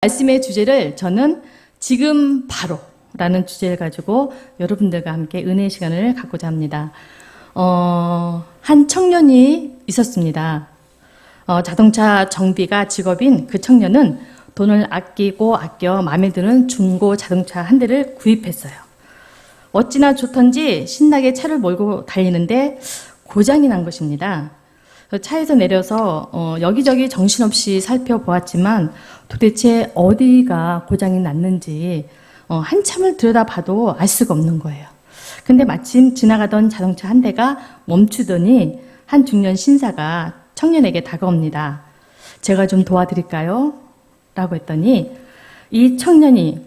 말씀의 주제를 저는 지금 바로라는 주제를 가지고 여러분들과 함께 은혜의 시간을 갖고자 합니다. 한 청년이 있었습니다. 자동차 정비가 직업인 그 청년은 돈을 아껴 마음에 드는 중고 자동차 한 대를 구입했어요. 어찌나 좋던지 신나게 차를 몰고 달리는데 고장이 난 것입니다. 차에서 내려서 여기저기 정신없이 살펴보았지만 도대체 어디가 고장이 났는지 한참을 들여다봐도 알 수가 없는 거예요. 근데 마침 지나가던 자동차 한 대가 멈추더니 한 중년 신사가 청년에게 다가옵니다. 제가 좀 도와드릴까요? 라고 했더니 이 청년이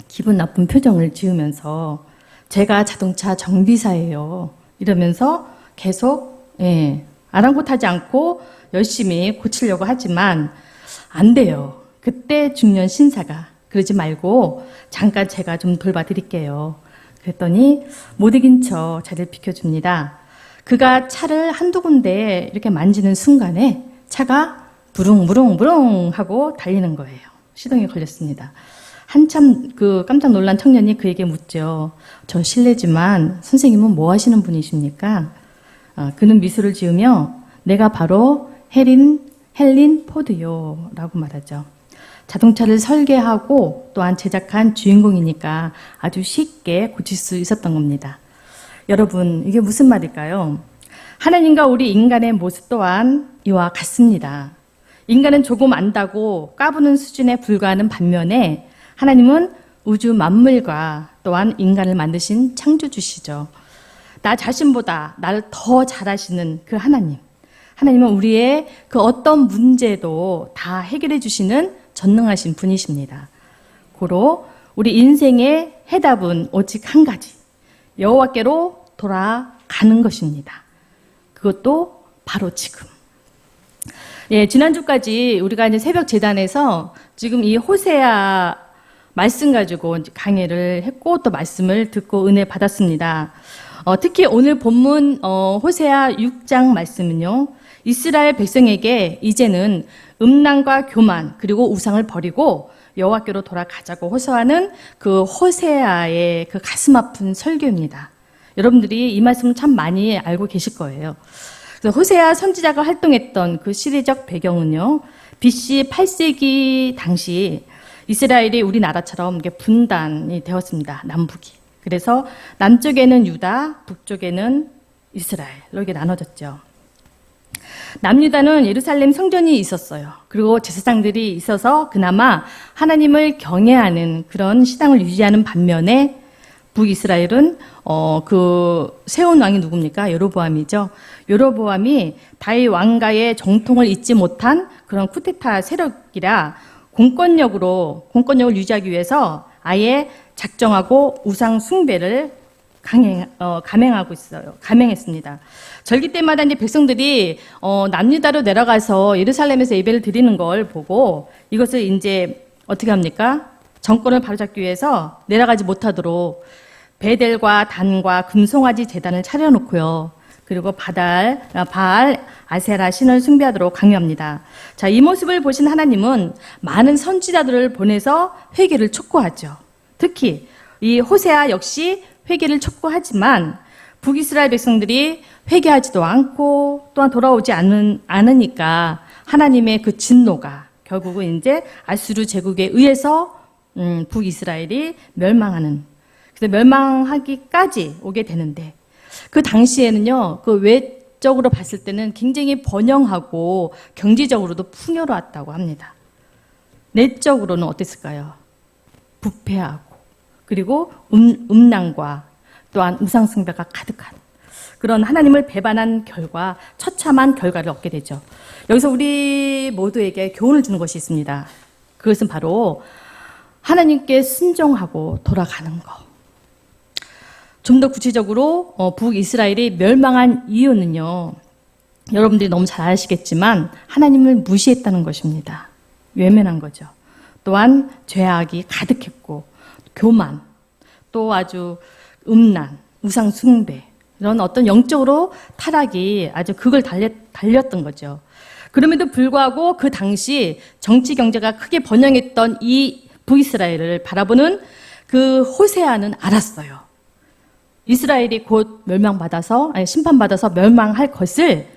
기분 나쁜 표정을 지으면서 제가 자동차 정비사예요. 이러면서 계속 아랑곳하지 않고 열심히 고치려고 하지만 안 돼요. 그때 중년 신사가 그러지 말고 잠깐 제가 좀 돌봐드릴게요. 그랬더니 못 이긴 척 자리를 비켜줍니다. 그가 차를 한두 군데 이렇게 만지는 순간에 차가 무릉무릉무릉 하고 달리는 거예요. 시동이 걸렸습니다. 한참 깜짝 놀란 청년이 그에게 묻죠. 저 실례지만 선생님은 뭐 하시는 분이십니까? 그는 미소를 지으며 내가 바로 헬린 포드요 라고 말하죠. 자동차를 설계하고 또한 제작한 주인공이니까 아주 쉽게 고칠 수 있었던 겁니다. 여러분, 이게 무슨 말일까요? 하나님과 우리 인간의 모습 또한 이와 같습니다. 인간은 조금 안다고 까부는 수준에 불과하는 반면에 하나님은 우주 만물과 또한 인간을 만드신 창조주시죠. 나 자신보다 나를 더 잘하시는 그 하나님. 하나님은 우리의 그 어떤 문제도 다 해결해 주시는 전능하신 분이십니다. 고로 우리 인생의 해답은 오직 한 가지. 여호와께로 돌아가는 것입니다. 그것도 바로 지금. 지난주까지 우리가 이제 새벽 재단에서 지금 이 호세아 말씀 가지고 강의를 했고 또 말씀을 듣고 은혜 받았습니다. 특히 오늘 본문 호세아 6장 말씀은요. 이스라엘 백성에게 이제는 음란과 교만 그리고 우상을 버리고 여호와께로 돌아가자고 호소하는 그 호세아의 그 가슴 아픈 설교입니다. 여러분들이 이 말씀을 참 많이 알고 계실 거예요. 그래서 호세아 선지자가 활동했던 그 시대적 배경은요. BC 8세기 당시 이스라엘이 우리나라처럼 분단이 되었습니다. 남북이. 그래서 남쪽에는 유다, 북쪽에는 이스라엘 이렇게 나눠졌죠. 남유다는 예루살렘 성전이 있었어요. 그리고 제사장들이 있어서 그나마 하나님을 경외하는 그런 신앙을 유지하는 반면에 북이스라엘은 세운 왕이 누굽니까? 여로보암이죠. 여로보암이 다윗 왕가의 정통을 잊지 못한 그런 쿠데타 세력이라 공권력을 유지하기 위해서 아예 작정하고 우상 숭배를 감행하고 있어요. 감행했습니다. 절기 때마다 이제 백성들이 남유다로 내려가서 예루살렘에서 예배를 드리는 걸 보고 이것을 이제 어떻게 합니까? 정권을 바로잡기 위해서 내려가지 못하도록 베델과 단과 금송아지 제단을 차려놓고요. 그리고 바알, 아세라 신을 숭배하도록 강요합니다. 자, 이 모습을 보신 하나님은 많은 선지자들을 보내서 회개를 촉구하죠. 특히 이 호세아 역시 회개를 촉구하지만 북이스라엘 백성들이 회개하지도 않고 또한 돌아오지 않으니까 하나님의 그 진노가 결국은 이제 아수르 제국에 의해서 북이스라엘이 그래서 멸망하기까지 오게 되는데 그 당시에는요, 그 외적으로 봤을 때는 굉장히 번영하고 경제적으로도 풍요로웠다고 합니다. 내적으로는 어땠을까요? 부패하고 그리고 음란과 또한 우상숭배가 가득한 그런 하나님을 배반한 결과 처참한 결과를 얻게 되죠. 여기서 우리 모두에게 교훈을 주는 것이 있습니다. 그것은 바로 하나님께 순종하고 돌아가는 것. 좀 더 구체적으로 북이스라엘이 멸망한 이유는요. 여러분들이 너무 잘 아시겠지만 하나님을 무시했다는 것입니다. 외면한 거죠. 또한 죄악이 가득했고 교만, 또 아주 음란, 우상 숭배 이런 어떤 영적으로 타락이 아주 극을 달렸던 거죠. 그럼에도 불구하고 그 당시 정치 경제가 크게 번영했던 이 북이스라엘을 바라보는 그 호세아는 알았어요. 이스라엘이 곧 심판받아서 멸망할 것을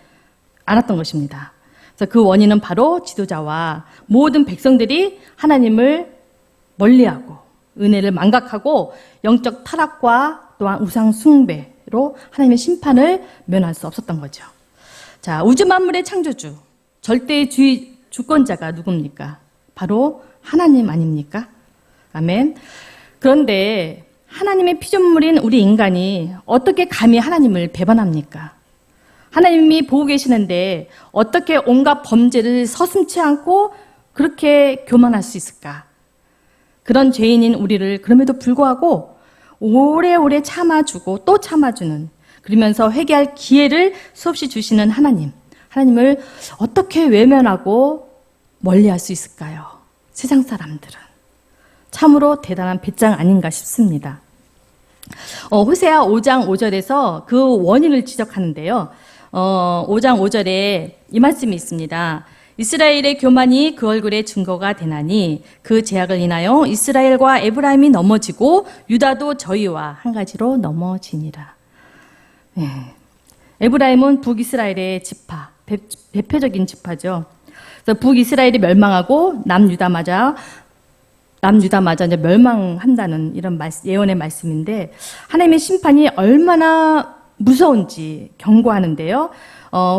알았던 것입니다. 그래서 그 원인은 바로 지도자와 모든 백성들이 하나님을 멀리하고 은혜를 망각하고 영적 타락과 또한 우상 숭배로 하나님의 심판을 면할 수 없었던 거죠. 자, 우주 만물의 창조주, 절대의 주권자가 누굽니까? 바로 하나님 아닙니까? 아멘. 그런데 하나님의 피조물인 우리 인간이 어떻게 감히 하나님을 배반합니까? 하나님이 보고 계시는데 어떻게 온갖 범죄를 서슴지 않고 그렇게 교만할 수 있을까? 그런 죄인인 우리를 그럼에도 불구하고 오래오래 참아주고 또 참아주는, 그러면서 회개할 기회를 수없이 주시는 하나님을 어떻게 외면하고 멀리할 수 있을까요? 세상 사람들은 참으로 대단한 배짱 아닌가 싶습니다. 호세아 5장 5절에서 그 원인을 지적하는데요. 5장 5절에 이 말씀이 있습니다. 이스라엘의 교만이 그 얼굴에 증거가 되나니 그 죄악을 인하여 이스라엘과 에브라임이 넘어지고 유다도 저희와 한 가지로 넘어지니라. 네. 에브라임은 북이스라엘의 지파, 대표적인 지파죠. 그래서 북이스라엘이 멸망하고 남유다마저 이제 멸망한다는 이런 예언의 말씀인데, 하나님의 심판이 얼마나 무서운지 경고하는데요.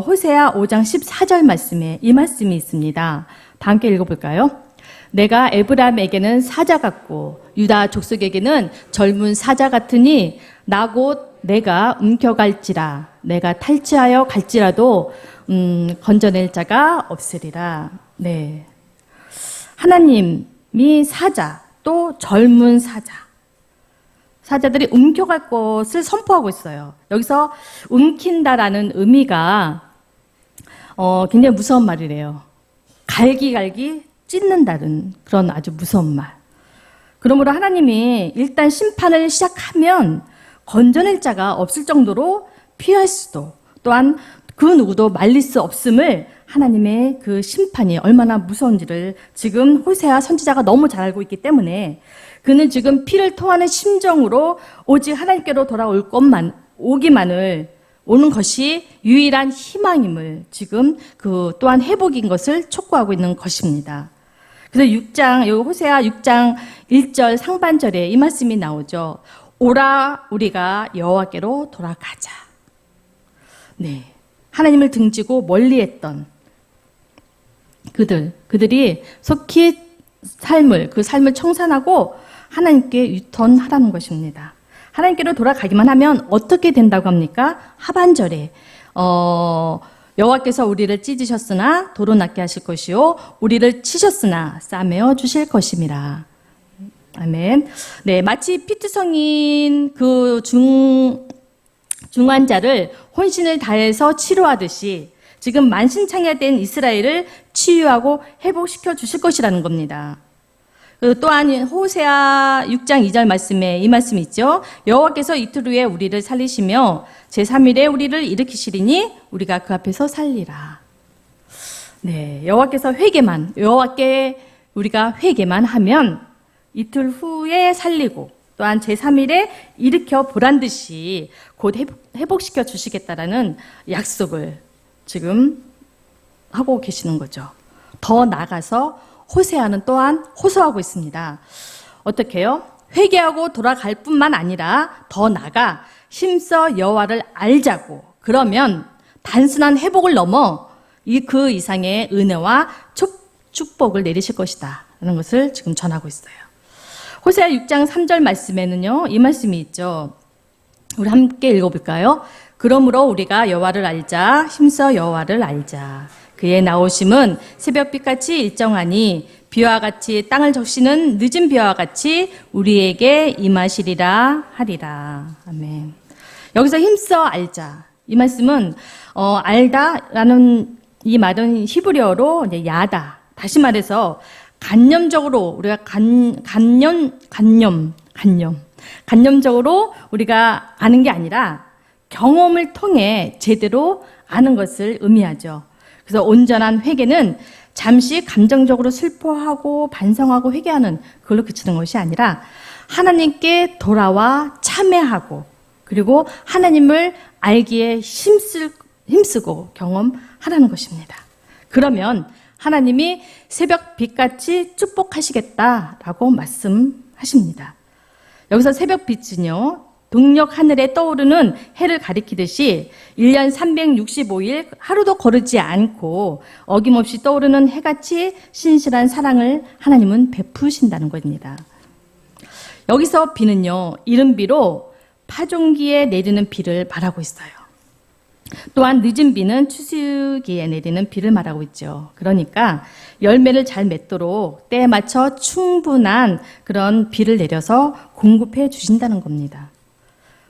호세아 5장 14절 말씀에 이 말씀이 있습니다. 다 함께 읽어볼까요? 내가 에브라임에게는 사자 같고 유다 족속에게는 젊은 사자 같으니 나 곧 내가 움켜갈지라. 내가 탈취하여 갈지라도 건져낼 자가 없으리라. 네, 하나님이 사자, 또 젊은 사자들이 움켜갈 것을 선포하고 있어요. 여기서 움킨다라는 의미가 굉장히 무서운 말이래요. 갈기 찢는다는 그런 아주 무서운 말. 그러므로 하나님이 일단 심판을 시작하면 건져낼 자가 없을 정도로 피할 수도, 또한 그 누구도 말릴 수 없음을, 하나님의 그 심판이 얼마나 무서운지를 지금 호세아 선지자가 너무 잘 알고 있기 때문에 그는 지금 피를 토하는 심정으로 오직 하나님께로 돌아올 오는 것이 유일한 희망임을 지금 그 또한 회복인 것을 촉구하고 있는 것입니다. 그래서 여기 호세아 6장 1절 상반절에 이 말씀이 나오죠. 오라 우리가 여호와께로 돌아가자. 네, 하나님을 등지고 멀리했던 그들이 속히 그 삶을 청산하고 하나님께 유턴하라는 것입니다. 하나님께로 돌아가기만 하면 어떻게 된다고 합니까? 하반절에 여호와께서 우리를 찢으셨으나 도로 낫게 하실 것이요 우리를 치셨으나 싸매어 주실 것임이라. 아멘. 네, 마치 피트성인 그 중환자를 혼신을 다해서 치료하듯이 지금 만신창이된 이스라엘을 치유하고 회복시켜 주실 것이라는 겁니다. 또한 호세아 6장 2절 말씀에 이 말씀이 있죠. 여호와께서 이틀 후에 우리를 살리시며 제3일에 우리를 일으키시리니 우리가 그 앞에서 살리라. 네, 여호와께 우리가 회개만 하면 이틀 후에 살리고 또한 제3일에 일으켜 보란 듯이 곧 회복시켜 주시겠다라는 약속을 지금 하고 계시는 거죠. 더 나아가서 호세아는 또한 호소하고 있습니다. 어떻게 해요? 회개하고 돌아갈 뿐만 아니라 더 나아가 힘써 여호와를 알자고. 그러면 단순한 회복을 넘어 그 이상의 은혜와 축복을 내리실 것이다 라는 것을 지금 전하고 있어요. 호세아 6장 3절 말씀에는요, 이 말씀이 있죠. 우리 함께 읽어볼까요? 그러므로 우리가 여호와를 알자, 힘써 여호와를 알자. 그의 나오심은 새벽빛같이 일정하니 비와 같이 땅을 적시는 늦은 비와 같이 우리에게 임하시리라 하리라. 아멘. 여기서 힘써 알자. 이 말씀은 알다라는 이 말은 히브리어로 이제 야다. 다시 말해서 간념적으로 우리가 간념적으로 우리가 아는 게 아니라 경험을 통해 제대로 아는 것을 의미하죠. 그래서 온전한 회개는 잠시 감정적으로 슬퍼하고 반성하고 회개하는 그걸로 그치는 것이 아니라 하나님께 돌아와 참회하고 그리고 하나님을 알기에 힘쓰고 경험하라는 것입니다. 그러면 하나님이 새벽 빛같이 축복하시겠다라고 말씀하십니다. 여기서 새벽 빛은요, 동력 하늘에 떠오르는 해를 가리키듯이 1년 365일 하루도 거르지 않고 어김없이 떠오르는 해같이 신실한 사랑을 하나님은 베푸신다는 겁니다. 여기서 비는요, 이른 비로 파종기에 내리는 비를 말하고 있어요. 또한 늦은 비는 추수기에 내리는 비를 말하고 있죠. 그러니까 열매를 잘 맺도록 때에 맞춰 충분한 그런 비를 내려서 공급해 주신다는 겁니다.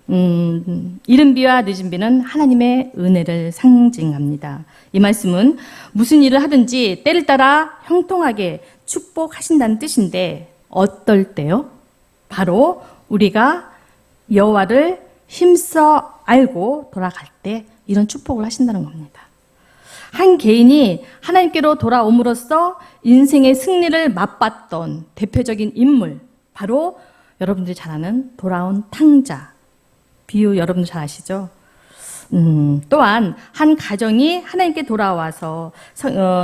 이른 비와 늦은 비는 하나님의 은혜를 상징합니다. 이 말씀은 무슨 일을 하든지 때를 따라 형통하게 축복하신다는 뜻인데 어떨 때요? 바로 우리가 여호와를 힘써 알고 돌아갈 때 이런 축복을 하신다는 겁니다. 한 개인이 하나님께로 돌아옴으로써 인생의 승리를 맛봤던 대표적인 인물, 바로 여러분들이 잘 아는 돌아온 탕자. 비유 여러분들 잘 아시죠? 또한 한 가정이 하나님께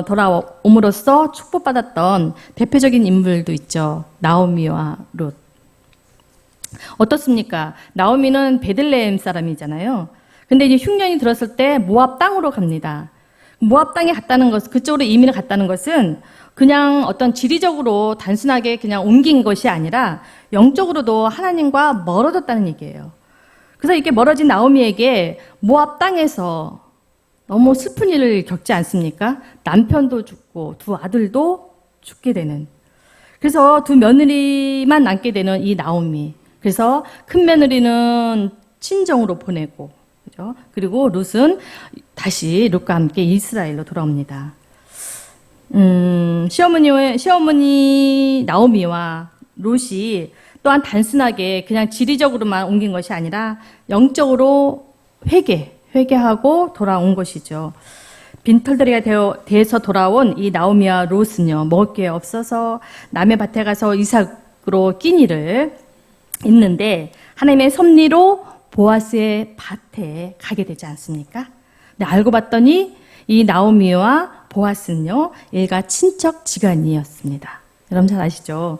돌아옴으로써 축복받았던 대표적인 인물도 있죠. 나오미와 룻. 어떻습니까? 나오미는 베들레헴 사람이잖아요. 근데 이제 흉년이 들었을 때 모압 땅으로 갑니다. 모압 땅에 갔다는 것은, 그쪽으로 이민을 갔다는 것은 그냥 어떤 지리적으로 단순하게 그냥 옮긴 것이 아니라 영적으로도 하나님과 멀어졌다는 얘기예요. 그래서 이렇게 멀어진 나오미에게 모압 땅에서 너무 슬픈 일을 겪지 않습니까? 남편도 죽고 두 아들도 죽게 되는. 그래서 두 며느리만 남게 되는 이 나오미. 그래서 큰 며느리는 친정으로 보내고, 그죠? 그리고 룻은 다시 룻과 함께 이스라엘로 돌아옵니다. 시어머니 나오미와 룻이 또한 단순하게 그냥 지리적으로만 옮긴 것이 아니라 영적으로 회개하고 돌아온 것이죠. 빈털터리가 되어서 돌아온 이 나오미와 롯은요, 먹을 게 없어서 남의 밭에 가서 이삭으로 끼니를 있는데 하나님의 섭리로 보아스의 밭에 가게 되지 않습니까? 근데 알고 봤더니 이 나오미와 보아스는요, 일가 친척 지간이었습니다. 여러분 잘 아시죠?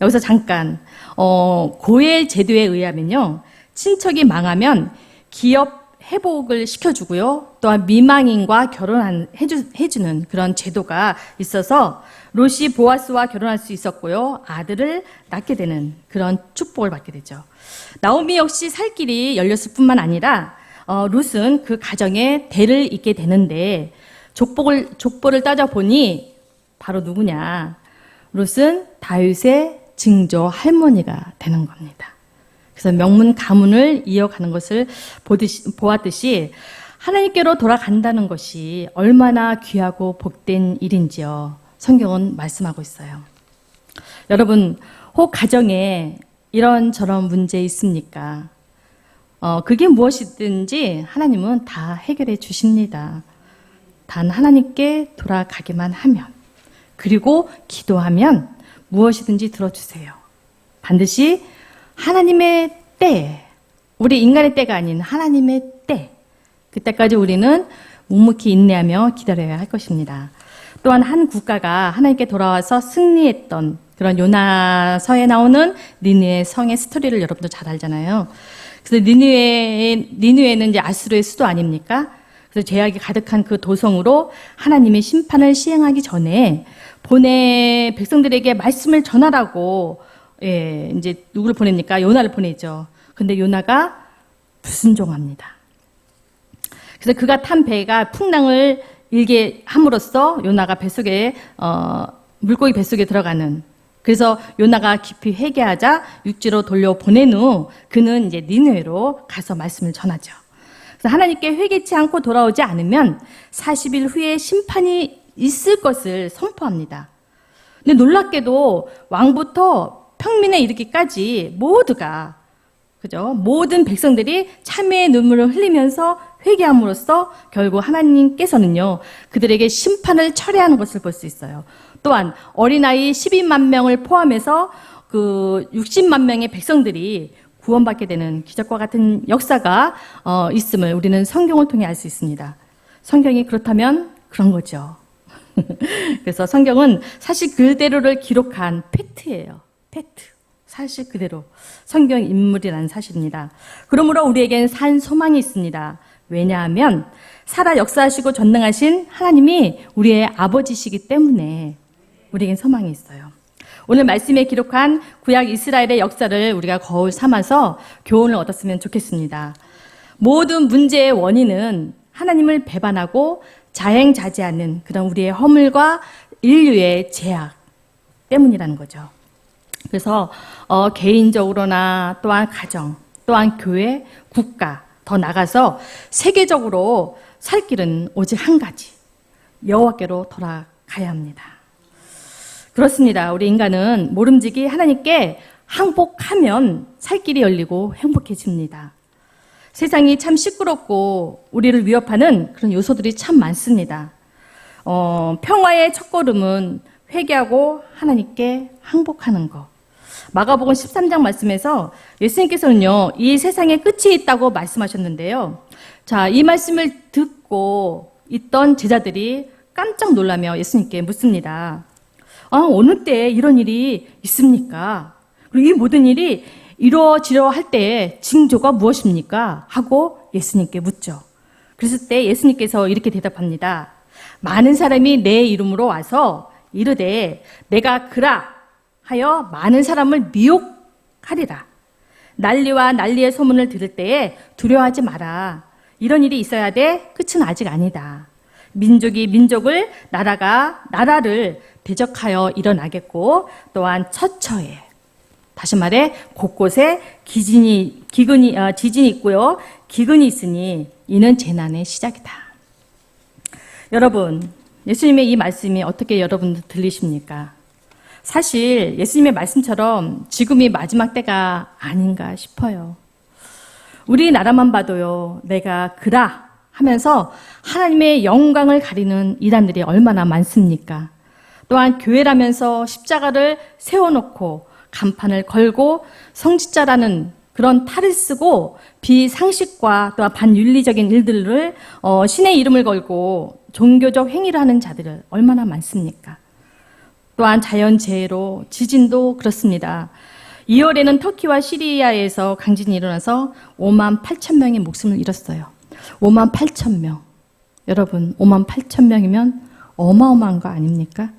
여기서 잠깐 고엘 제도에 의하면요, 친척이 망하면 기업 회복을 시켜주고요, 또한 미망인과 해주는 그런 제도가 있어서 롯이 보아스와 결혼할 수 있었고요, 아들을 낳게 되는 그런 축복을 받게 되죠. 나오미 역시 살 길이 열렸을 뿐만 아니라 롯은 그 가정에 대를 잇게 되는데 족보를 따져보니 바로 누구냐? 롯은 다윗의 증조 할머니가 되는 겁니다. 그래서 명문 가문을 이어가는 것을 보았듯이 하나님께로 돌아간다는 것이 얼마나 귀하고 복된 일인지요, 성경은 말씀하고 있어요. 여러분, 혹 가정에 이런저런 문제 있습니까? 그게 무엇이든지 하나님은 다 해결해 주십니다. 단 하나님께 돌아가기만 하면, 그리고 기도하면 무엇이든지 들어주세요. 반드시 하나님의 때, 우리 인간의 때가 아닌 하나님의 때, 그때까지 우리는 묵묵히 인내하며 기다려야 할 것입니다. 또한 한 국가가 하나님께 돌아와서 승리했던 그런 요나서에 나오는 니느웨 성의 스토리를 여러분도 잘 알잖아요. 그래서 니느웨는 이제 아수르의 수도 아닙니까? 그래서 죄악이 가득한 그 도성으로 하나님의 심판을 시행하기 전에 보내 백성들에게 말씀을 전하라고, 이제 누구를 보냅니까? 요나를 보내죠. 근데 요나가 불순종합니다. 그래서 그가 탄 배가 풍랑을 일게 함으로써 요나가 물고기 뱃속에 들어가는, 그래서 요나가 깊이 회개하자 육지로 돌려보낸 후 그는 이제 니느웨로 가서 말씀을 전하죠. 그래서 하나님께 회개치 않고 돌아오지 않으면 40일 후에 심판이 있을 것을 선포합니다. 근데 놀랍게도 왕부터 평민에 이르기까지 모두가, 그죠? 모든 백성들이 참회의 눈물을 흘리면서 회개함으로써 결국 하나님께서는요, 그들에게 심판을 철회하는 것을 볼 수 있어요. 또한 어린아이 12만 명을 포함해서 그 60만 명의 백성들이 구원받게 되는 기적과 같은 역사가 있음을 우리는 성경을 통해 알 수 있습니다. 성경이 그렇다면 그런 거죠. 그래서 성경은 사실 그대로를 기록한 팩트예요. 팩트. 사실 그대로. 성경 인물이라는 사실입니다. 그러므로 우리에겐 산 소망이 있습니다. 왜냐하면 살아 역사하시고 전능하신 하나님이 우리의 아버지시기 때문에 우리에겐 소망이 있어요. 오늘 말씀에 기록한 구약 이스라엘의 역사를 우리가 거울 삼아서 교훈을 얻었으면 좋겠습니다. 모든 문제의 원인은 하나님을 배반하고 자행자제하는 그런 우리의 허물과 인류의 죄악 때문이라는 거죠. 그래서 개인적으로나 또한 가정, 또한 교회, 국가, 더 나가서 세계적으로 살 길은 오직 한 가지, 여호와께로 돌아가야 합니다. 그렇습니다. 우리 인간은 모름지기 하나님께 항복하면 살 길이 열리고 행복해집니다. 세상이 참 시끄럽고 우리를 위협하는 그런 요소들이 참 많습니다. 평화의 첫걸음은 회개하고 하나님께 항복하는 것. 마가복음 13장 말씀에서 예수님께서는요, 이 세상에 끝이 있다고 말씀하셨는데요. 자, 이 말씀을 듣고 있던 제자들이 깜짝 놀라며 예수님께 묻습니다. 어느 때 이런 일이 있습니까? 그리고 이 모든 일이 이루어지려 할 때의 징조가 무엇입니까? 하고 예수님께 묻죠. 그랬을 때 예수님께서 이렇게 대답합니다. 많은 사람이 내 이름으로 와서 이르되 내가 그라 하여 많은 사람을 미혹하리라. 난리와 난리의 소문을 들을 때에 두려워하지 마라. 이런 일이 있어야 돼. 끝은 아직 아니다. 민족이 민족을, 나라가 나라를 대적하여 일어나겠고, 또한 처처에, 다시 말해 곳곳에 지진이 있고요, 기근이 있으니 이는 재난의 시작이다. 여러분, 예수님의 이 말씀이 어떻게 여러분들 들리십니까? 사실 예수님의 말씀처럼 지금이 마지막 때가 아닌가 싶어요. 우리나라만 봐도요, 내가 그라 하면서 하나님의 영광을 가리는 이단들이 얼마나 많습니까? 또한 교회라면서 십자가를 세워놓고 간판을 걸고 성직자라는 그런 탈을 쓰고 비상식과 또한 반윤리적인 일들을 신의 이름을 걸고 종교적 행위를 하는 자들을 얼마나 많습니까? 또한 자연재해로 지진도 그렇습니다. 2월에는 터키와 시리아에서 강진이 일어나서 5만 8천 명이 목숨을 잃었어요. 5만 8천 명. 여러분, 5만 8천 명이면 어마어마한 거 아닙니까?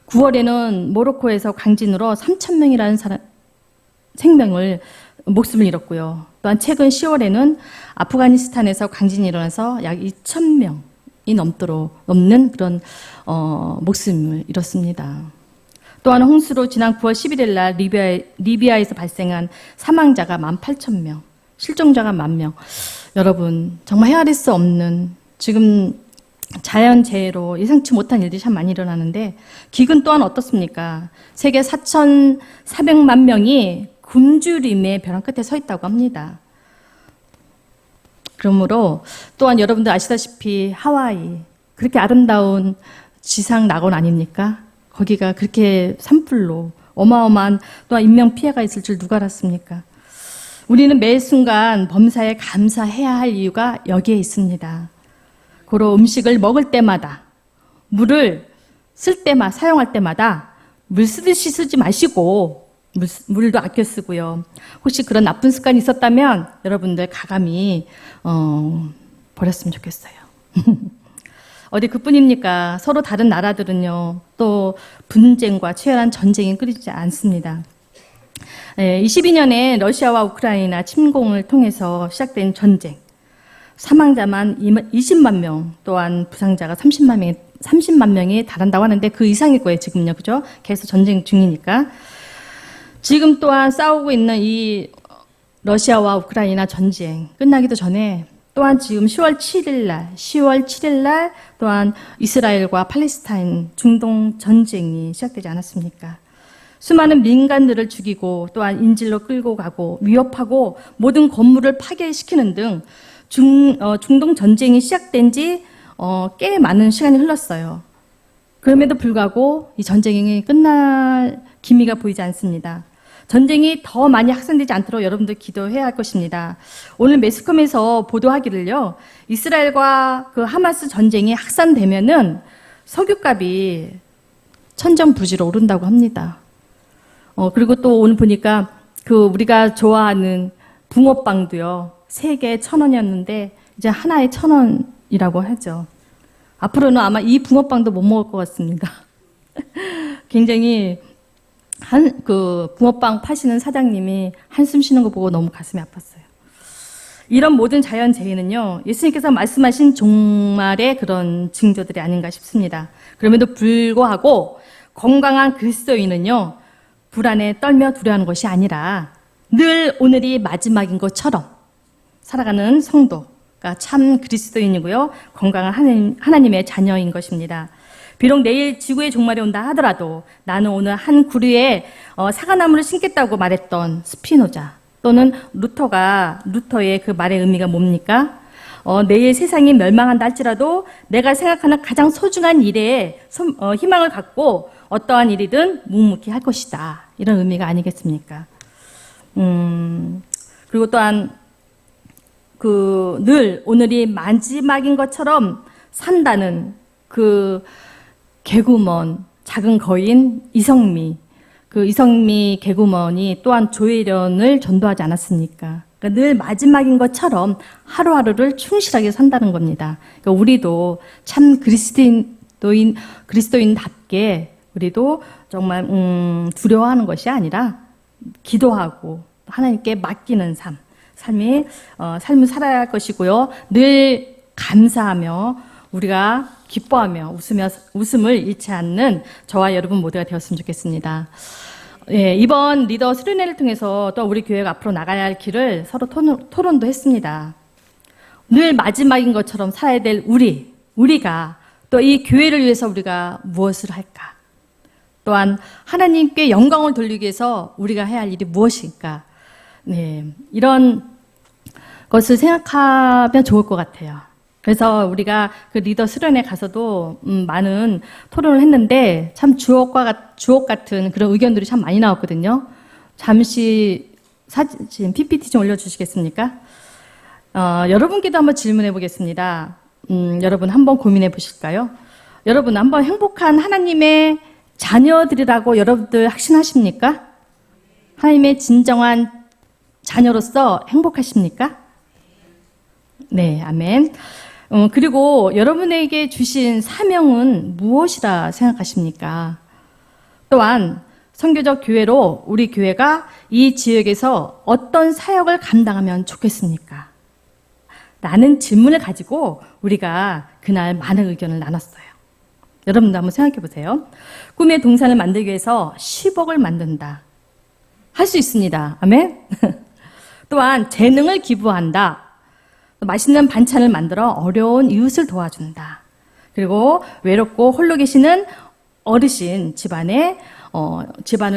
9월에는 모로코에서 강진으로 3천 명이라는 목숨을 잃었고요. 또한 최근 10월에는 아프가니스탄에서 강진이 일어나서 약 2천 명이 넘는 그런 목숨을 잃었습니다. 또한 홍수로 지난 9월 11일 날 리비아에서 발생한 사망자가 18,000명, 실종자가 10,000명. 여러분, 정말 헤아릴 수 없는 지금 자연재해로 예상치 못한 일들이 참 많이 일어나는데, 기근 또한 어떻습니까? 세계 4,400만 명이 굶주림의 벼랑 끝에 서 있다고 합니다. 그러므로 또한 여러분들 아시다시피 하와이, 그렇게 아름다운 지상 낙원 아닙니까? 거기가 그렇게 산불로 어마어마한 또한 인명피해가 있을 줄 누가 알았습니까? 우리는 매 순간 범사에 감사해야 할 이유가 여기에 있습니다. 고로 음식을 먹을 때마다, 물을 사용할 때마다 물 쓰듯이 쓰지 마시고 물도 아껴 쓰고요. 혹시 그런 나쁜 습관이 있었다면 여러분들 가감히 버렸으면 좋겠어요. 어디 그뿐입니까? 서로 다른 나라들은요, 또 분쟁과 치열한 전쟁이 끊이지 않습니다. 22년에 러시아와 우크라이나 침공을 통해서 시작된 전쟁, 사망자만 20만 명, 또한 부상자가 30만 명이 달한다고 하는데 그 이상일 거예요, 지금요. 그죠? 계속 전쟁 중이니까. 지금 또한 싸우고 있는 이 러시아와 우크라이나 전쟁 끝나기도 전에 또한 지금 10월 7일 날 또한 이스라엘과 팔레스타인 중동 전쟁이 시작되지 않았습니까? 수많은 민간들을 죽이고 또한 인질로 끌고 가고 위협하고 모든 건물을 파괴시키는 등 중동 전쟁이 시작된 지 꽤 많은 시간이 흘렀어요. 그럼에도 불구하고 이 전쟁이 끝날 기미가 보이지 않습니다. 전쟁이 더 많이 확산되지 않도록 여러분들 기도해야 할 것입니다. 오늘 매스컴에서 보도하기를요, 이스라엘과 그 하마스 전쟁이 확산되면은 석유값이 천정부지로 오른다고 합니다. 그리고 또 오늘 보니까 그 우리가 좋아하는 붕어빵도요, 3개에 1,000원이었는데 이제 하나에 1,000원이라고 하죠. 앞으로는 아마 이 붕어빵도 못 먹을 것 같습니다. 굉장히 그 붕어빵 파시는 사장님이 한숨 쉬는 거 보고 너무 가슴이 아팠어요. 이런 모든 자연재해는요, 예수님께서 말씀하신 종말의 그런 징조들이 아닌가 싶습니다. 그럼에도 불구하고 건강한 그리스도인은요, 불안에 떨며 두려워하는 것이 아니라 늘 오늘이 마지막인 것처럼 살아가는 성도가 참 그리스도인이고요, 건강한 하나님의 자녀인 것입니다. 비록 내일 지구의 종말이 온다 하더라도 나는 오늘 한 구리에 사과나무를 심겠다고 말했던 스피노자 또는 루터의 그 말의 의미가 뭡니까? 내일 세상이 멸망한다 할지라도 내가 생각하는 가장 소중한 일에 희망을 갖고 어떠한 일이든 묵묵히 할 것이다. 이런 의미가 아니겠습니까? 그리고 또한 늘 오늘이 마지막인 것처럼 산다는 그 개구먼 작은 거인 이성미, 그 이성미 개구먼이 또한 조혜련을 전도하지 않았습니까? 그러니까 늘 마지막인 것처럼 하루하루를 충실하게 산다는 겁니다. 그러니까 우리도 참 그리스도인답게 우리도 정말 두려워하는 것이 아니라 기도하고 하나님께 맡기는 삶을 살아야 할 것이고요. 늘 감사하며 우리가 기뻐하며 웃음을 잃지 않는 저와 여러분 모두가 되었으면 좋겠습니다. 예, 이번 리더 수련회를 통해서 또 우리 교회가 앞으로 나가야 할 길을 서로 토론도 했습니다. 늘 마지막인 것처럼 살아야 될 우리가 또 이 교회를 위해서 우리가 무엇을 할까? 또한 하나님께 영광을 돌리기 위해서 우리가 해야 할 일이 무엇일까? 네, 이런 것을 생각하면 좋을 것 같아요. 그래서 우리가 그 리더 수련회 가서도 많은 토론을 했는데 참 주옥 같은 그런 의견들이 참 많이 나왔거든요. 잠시 사진 PPT 좀 올려주시겠습니까? 여러분께도 한번 질문해 보겠습니다. 여러분 한번 고민해 보실까요? 여러분 한번 행복한 하나님의 자녀들이라고 여러분들 확신하십니까? 하나님의 진정한 자녀로서 행복하십니까? 네, 아멘. 그리고 여러분에게 주신 사명은 무엇이라 생각하십니까? 또한 선교적 교회로 우리 교회가 이 지역에서 어떤 사역을 감당하면 좋겠습니까? 라는 질문을 가지고 우리가 그날 많은 의견을 나눴어요. 여러분도 한번 생각해 보세요. 꿈의 동산을 만들기 위해서 10억을 만든다. 할 수 있습니다. 아멘? 또한 재능을 기부한다. 맛있는 반찬을 만들어 어려운 이웃을 도와준다. 그리고 외롭고 홀로 계시는 어르신 집안을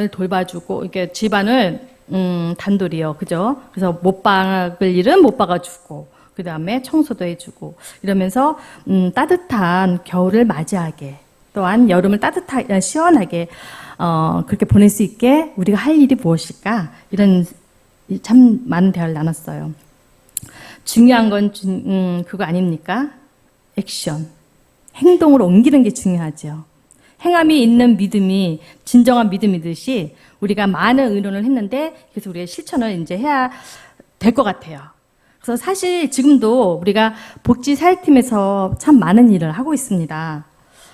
돌봐주고, 이렇게 집안을 단돌이요, 그죠? 그래서 못 박을 일은 못 박아주고, 그 다음에 청소도 해주고, 이러면서 따뜻한 겨울을 맞이하게, 또한 여름을 따뜻하게 시원하게 그렇게 보낼 수 있게 우리가 할 일이 무엇일까? 이런 참 많은 대화를 나눴어요. 중요한 건 그거 아닙니까? 액션. 행동으로 옮기는 게 중요하죠. 행함이 있는 믿음이 진정한 믿음이듯이 우리가 많은 의논을 했는데 그래서 우리가 실천을 이제 해야 될 것 같아요. 그래서 사실 지금도 우리가 복지사역팀에서 참 많은 일을 하고 있습니다.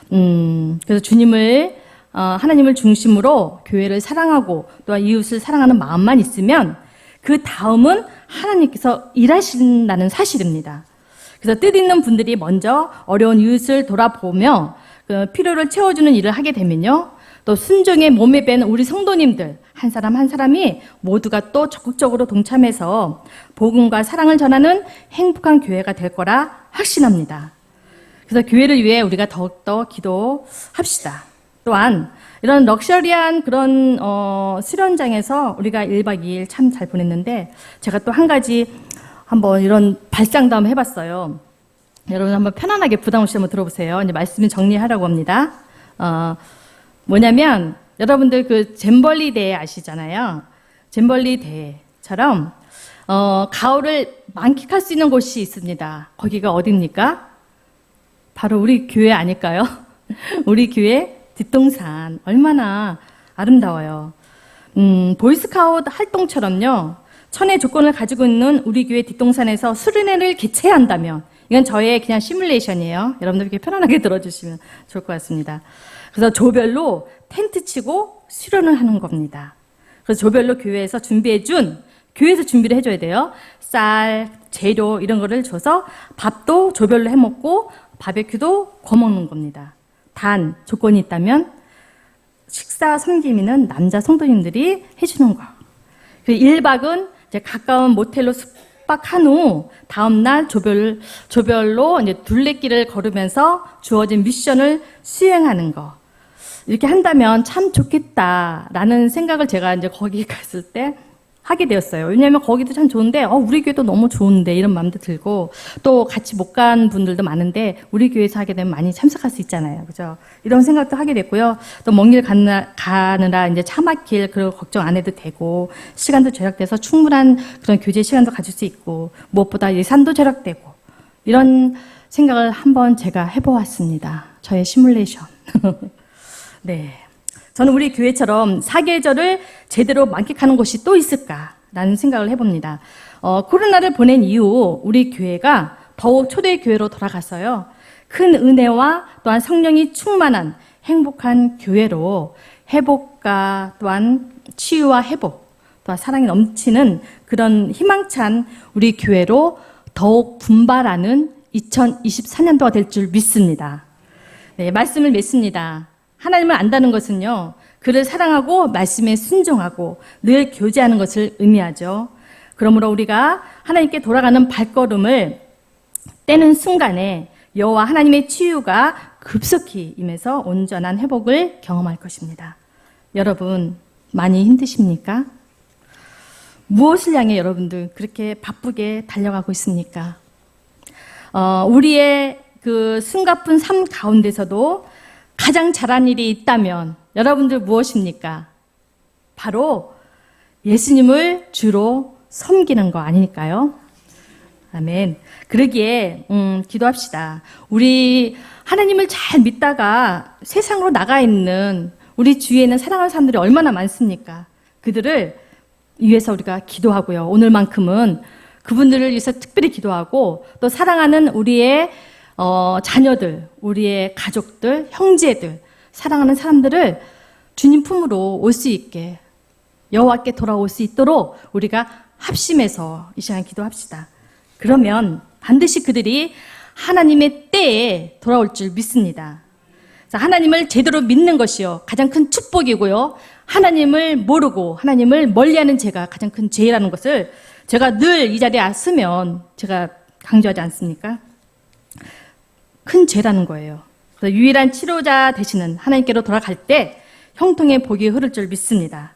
그래서 하나님을 중심으로 교회를 사랑하고 또한 이웃을 사랑하는 마음만 있으면 그 다음은 하나님께서 일하신다는 사실입니다. 그래서 뜻 있는 분들이 먼저 어려운 이웃을 돌아보며 그 필요를 채워주는 일을 하게 되면요. 또 순종의 몸에 밴 우리 성도님들 한 사람 한 사람이 모두가 또 적극적으로 동참해서 복음과 사랑을 전하는 행복한 교회가 될 거라 확신합니다. 그래서 교회를 위해 우리가 더욱더 기도합시다. 또한 이런 럭셔리한 그런 수련장에서 우리가 1박 2일 참 잘 보냈는데 제가 또 한 가지 한번 이런 발상도 한번 해봤어요. 여러분 한번 편안하게 부담 없이 한번 들어보세요. 이제 말씀을 정리하라고 합니다. 뭐냐면 여러분들 그 잼벌리 대회 아시잖아요. 잼벌리 대회처럼 가을을 만끽할 수 있는 곳이 있습니다. 거기가 어디입니까? 바로 우리 교회 아닐까요? 우리 교회 뒷동산 얼마나 아름다워요. 보이스카우트 활동처럼요. 천의 조건을 가지고 있는 우리 교회 뒷동산에서 수련회를 개최한다면 이건 저의 그냥 시뮬레이션이에요. 여러분들 이렇게 편안하게 들어주시면 좋을 것 같습니다. 그래서 조별로 텐트 치고 수련을 하는 겁니다. 그래서 조별로 교회에서 준비해준 교회에서 준비를 해줘야 돼요. 쌀, 재료 이런 거를 줘서 밥도 조별로 해먹고 바베큐도 구워먹는 겁니다. 단 조건이 있다면 식사 섬김이는 남자 성도님들이 해주는 거. 그리고 1박은 이제 가까운 모텔로 숙박한 후 다음날 조별로 이제 둘레길을 걸으면서 주어진 미션을 수행하는 거. 이렇게 한다면 참 좋겠다라는 생각을 제가 이제 거기 갔을 때 하게 되었어요. 왜냐하면 거기도 참 좋은데, 우리 교회도 너무 좋은데 이런 마음도 들고 또 같이 못 간 분들도 많은데 우리 교회에서 하게 되면 많이 참석할 수 있잖아요, 그죠? 이런 생각도 하게 됐고요. 또 먼 길 가느라 이제 차 막힐 그런 걱정 안 해도 되고 시간도 절약돼서 충분한 그런 교제 시간도 가질 수 있고 무엇보다 예산도 절약되고 이런 생각을 한번 제가 해보았습니다. 저의 시뮬레이션. 네. 저는 우리 교회처럼 사계절을 제대로 만끽하는 곳이 또 있을까라는 생각을 해봅니다. 코로나를 보낸 이후 우리 교회가 더욱 초대교회로 돌아갔어요. 큰 은혜와 또한 성령이 충만한 행복한 교회로 회복과 또한 치유와 회복, 또한 사랑이 넘치는 그런 희망찬 우리 교회로 더욱 분발하는 2024년도가 될 줄 믿습니다. 네, 말씀을 맺습니다. 하나님을 안다는 것은요, 그를 사랑하고 말씀에 순종하고 늘 교제하는 것을 의미하죠. 그러므로 우리가 하나님께 돌아가는 발걸음을 떼는 순간에 여호와 하나님의 치유가 급속히 임해서 온전한 회복을 경험할 것입니다. 여러분, 많이 힘드십니까? 무엇을 향해 여러분들 그렇게 바쁘게 달려가고 있습니까? 우리의 그 숨가쁜 삶 가운데서도 가장 잘한 일이 있다면 여러분들 무엇입니까? 바로 예수님을 주로 섬기는 거 아닐까요? 아멘. 그러기에 기도합시다. 우리 하나님을 잘 믿다가 세상으로 나가 있는 우리 주위에는 사랑하는 사람들이 얼마나 많습니까? 그들을 위해서 우리가 기도하고요. 오늘만큼은 그분들을 위해서 특별히 기도하고 또 사랑하는 우리의 자녀들, 우리의 가족들, 형제들, 사랑하는 사람들을 주님 품으로 올 수 있게 여호와께 돌아올 수 있도록 우리가 합심해서 이 시간 기도합시다. 그러면 반드시 그들이 하나님의 때에 돌아올 줄 믿습니다. 하나님을 제대로 믿는 것이요 가장 큰 축복이고요. 하나님을 모르고 하나님을 멀리하는 죄가 가장 큰 죄라는 것을 제가 늘 이 자리에 쓰면 제가 강조하지 않습니까? 큰 죄라는 거예요. 그래서 유일한 치료자 되시는 하나님께로 돌아갈 때 형통의 복이 흐를 줄 믿습니다.